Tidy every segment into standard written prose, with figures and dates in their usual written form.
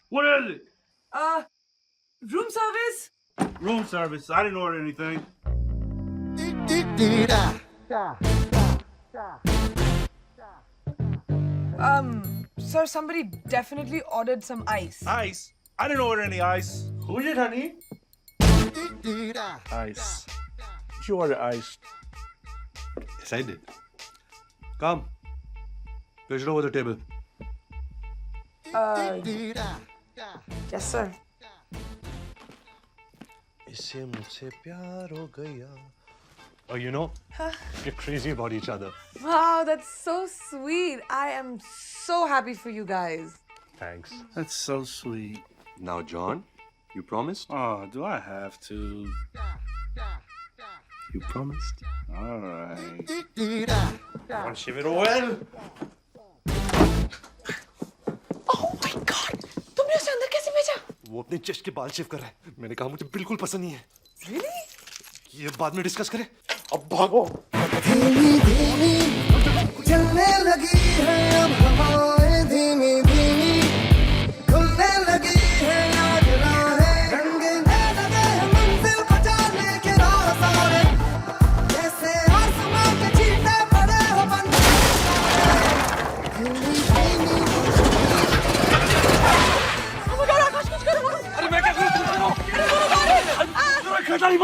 What is it? Room service? Room service. I didn't order anything. Sir, somebody definitely ordered some ice. Ice? I didn't order any ice. Who did, honey? Ice. You ordered ice. Yes, I did. Come. Push it over the table. Yes, sir. इससे मुझसे प्यार हो गया. Oh, you know, you're crazy about each other. Wow, that's so sweet. I am so happy for you guys. Thanks. That's so sweet. Now, John, you promised? Oh, do I have to? You promised. All right. Come on, Shiver well. Oh my God! तुमने उसे अंदर कैसे भेजा? वो अपने chest के बाल शेव कर रहा है. मैंने कहा मुझे बिल्कुल पसंद नहीं है. Really? ये बाद में डिस्कस करें. अब भागो. धीमी धीमी चलने लगी है अब हवाएं धीमी धीमी खुलने लगी है आज राहें रंगने लगे हैं मंजिल को जाने के रास्ते जैसे आसमां के छींटे पड़े हो बन धीमी धीमी Oh my God, आकाश कुछ करो! अरे मैं क्या करूं?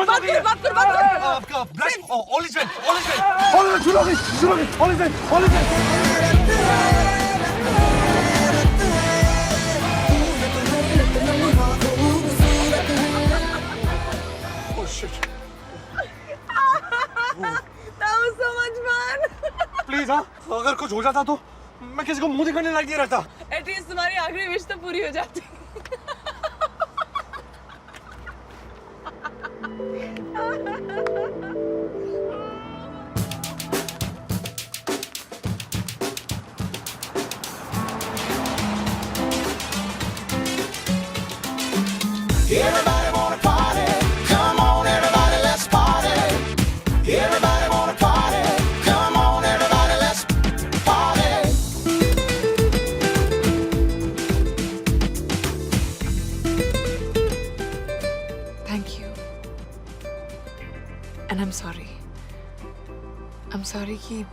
बात कर! आपका blush. All is well. All is well. All is well. Oh shit. That was so much fun. Please, हाँ. अगर कुछ हो जाता तो मैं किसी को मुंह दिखाने लायक नहीं रहता. At least तुम्हारी आखिरी विश तो पूरी हो जाती. Everybody wanna party, come on everybody, let's party. Everybody wanna party, come on everybody, let's party. Thank you. And I'm sorry. I'm sorry कि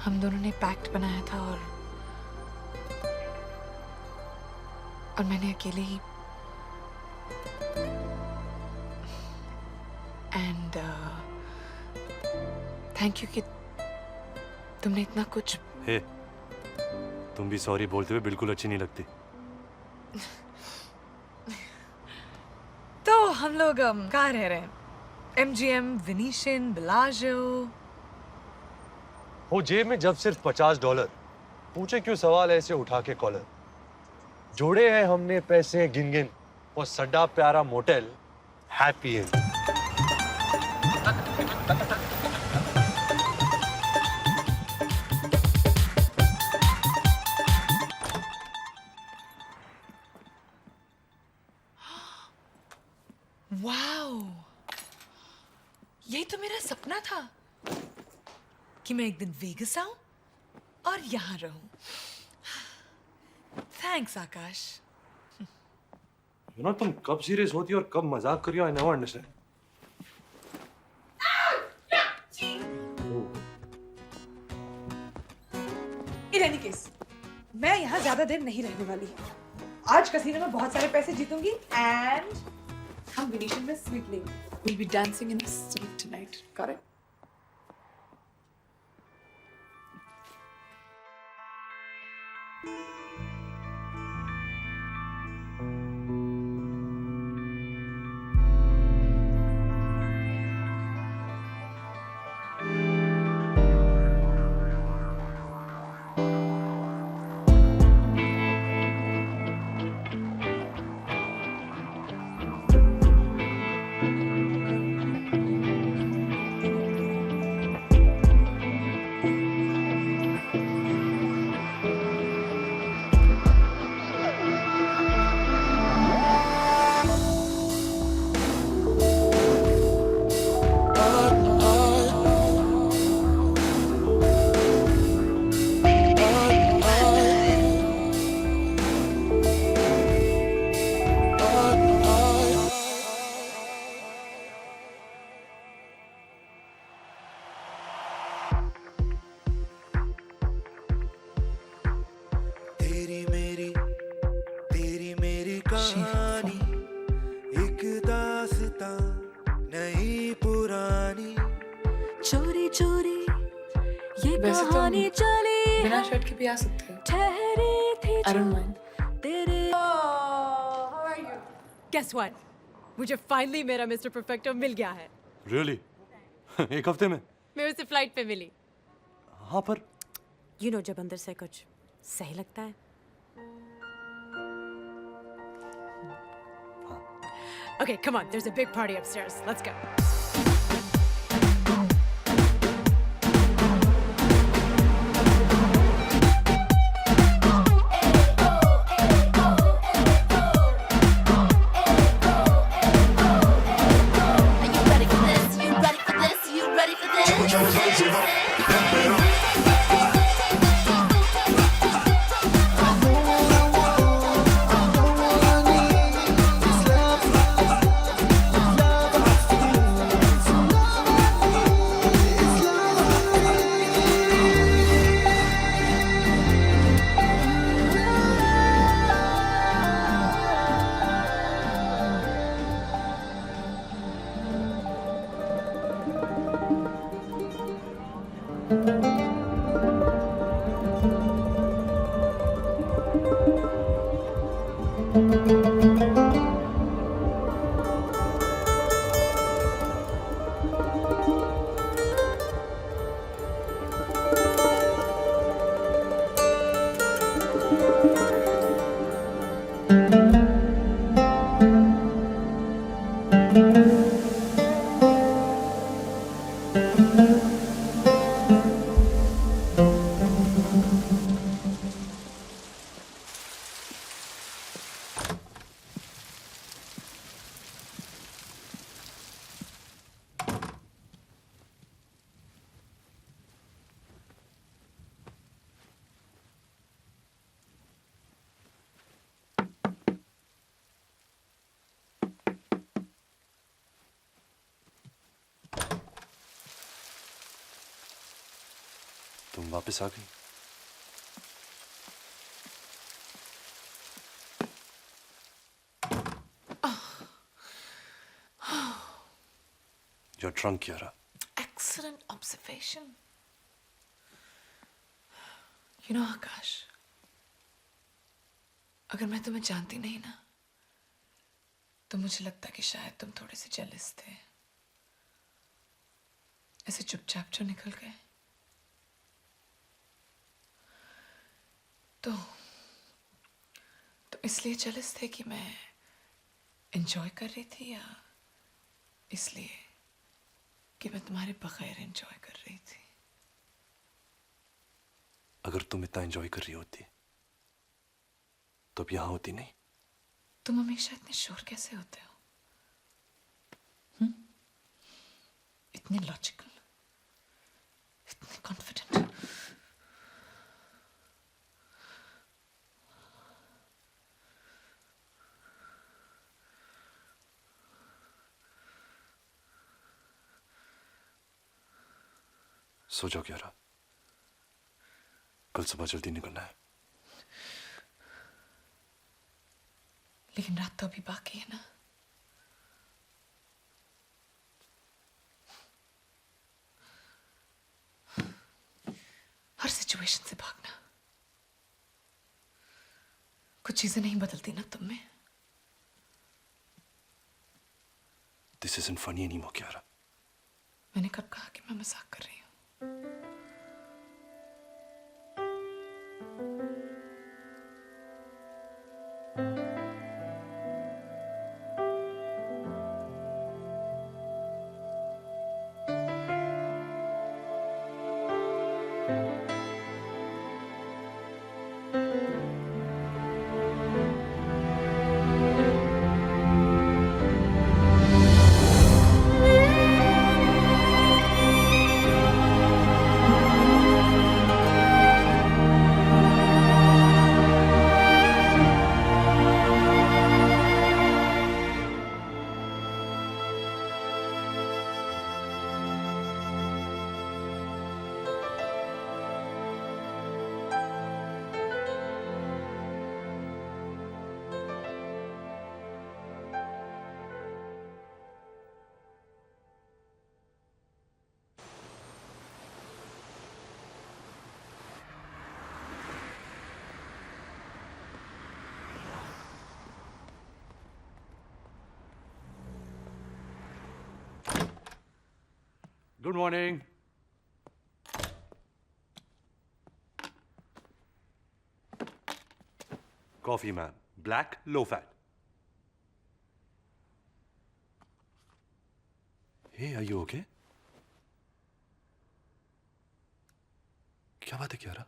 हम दोनों ने पैक्ट बनाया था और मैंने अकेले ही एंड थैंक यू कि तुमने इतना कुछ. हे, तुम भी सॉरी बोलते हुए बिल्कुल अच्छी नहीं लगती. तो हम लोग कहाँ रह रहे हैं? MGM, Venetian, Bellagio. वो जेब में जब सिर्फ $50. पूछे क्यों सवाल ऐसे उठा के कॉलर. जोड़े हैं हमने पैसे गिन गिन और सड्डा प्यारा मोटेल हैप्पी एंड. वाओ, यही तो मेरा सपना था कि मैं एक दिन वेगस आऊं और यहाँ रहूं. Thanks Akash. यू नो तुम कब सीरियस होती हो और कब मजाक करी हो. I never understand. In any case मैं यहाँ ज्यादा देर नहीं रहने वाली. आज कसीनो में बहुत सारे पैसे जीतूंगी एंड हम वेनेशियन में स्वीट लेंगे. We'll be dancing in the street tonight. Got it? कहानी, एक दास्तां नई पुरानी। चोरी चोरी ये वैसे तुम कहानी चली बिना शर्ट के भी आ सकते हो। ठहरी थी I don't जो mind. तेरे How are you? Guess what? मुझे फाइनली मेरा मिस्टर परफेक्टो मिल गया है। रियली? एक हफ्ते में? मैं उसे फ्लाइट पे मिली। हाँ, पर You know जब अंदर से कुछ सही लगता है। Okay, come on. There's a big party upstairs. Let's go. Are you ready for this? You ready for this? You ready for this? तुम वापस आ गई। You're drunk, Kiara. Excellent observation. You know, आकाश, अगर मैं तुम्हें जानती नहीं ना, तो मुझे लगता कि शायद तुम थोड़े से जेलस थे। ऐसे चुपचाप जो निकल गए। तो इसलिए जेलस थे कि मैं एंजॉय कर रही थी, या इसलिए कि मैं तुम्हारे बगैर एंजॉय कर रही थी? अगर तुम इतना एंजॉय कर रही होती तो अब यहाँ होती नहीं। तुम हमेशा इतने श्योर कैसे होते हो? इतने लॉजिकल, इतने कॉन्फिडेंट। सो जाओ Kiara, कल सुबह जल्दी निकलना है। लेकिन रात तो अभी बाकी है ना। हर सिचुएशन से भागना, कुछ चीजें नहीं बदलती ना तुम में। This isn't funny anymore, Kiara. मैंने कब कहा कि मैं मजाक कर रही हूँ? Good morning. Coffee, ma'am. Black, low fat. Hey, are you okay? क्या बात है क्यारा?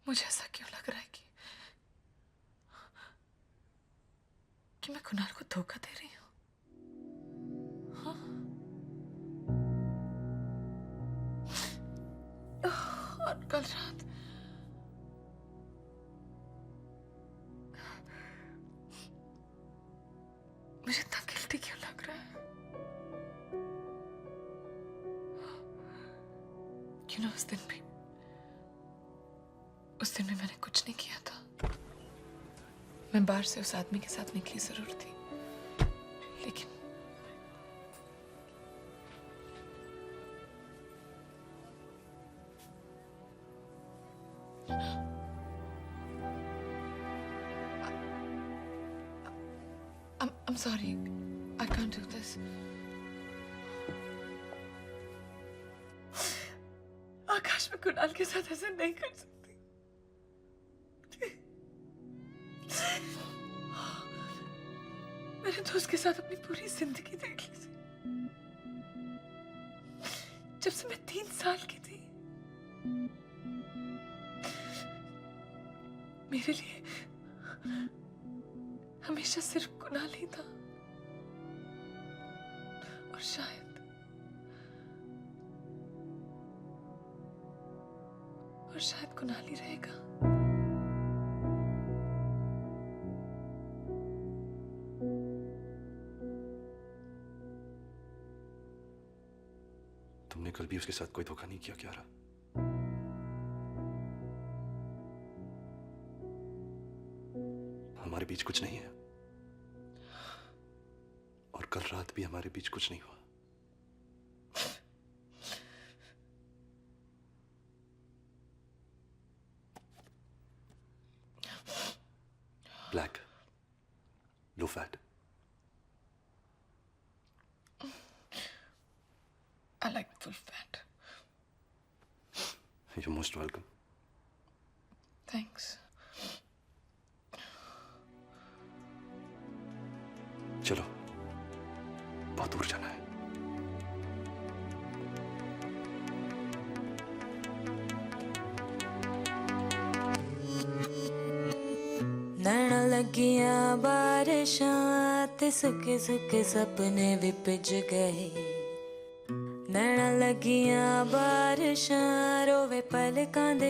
मुझे ऐसा क्यों लग रहा है कि मैं कुणाल को धोखा दे रही हूँ? हाँ? और कल रात मुझे इतना गिल्टी क्यों लग रहा है? क्यों ना उस दिन भी मैंने कुछ नहीं किया था। मैं बाहर से उस आदमी के साथ निकली जरूर थी, लेकिन I'm sorry. I can't do this. आकाश, मैं कुणाल के साथ ऐसा नहीं कर सकती। मैंने तो उसके साथ अपनी पूरी जिंदगी देख ली थी, जब से मैं 3 साल की थी। मेरे लिए हमेशा सिर्फ कुणाल ही था, और शायद कुणाल ही रहेगा। तुमने कल भी उसके साथ कोई धोखा नहीं किया क्यारा? हमारे बीच कुछ नहीं है, और कल रात भी हमारे बीच कुछ नहीं हुआ। Black, low fat. I like full fat. You're most welcome. Thanks. चलो, बहुत दूर जाना है। नैना लगियां बारिशां ते सुके सुके सपने भी भिज गए। नैना लगियां बारिशां रोवे पलकां दे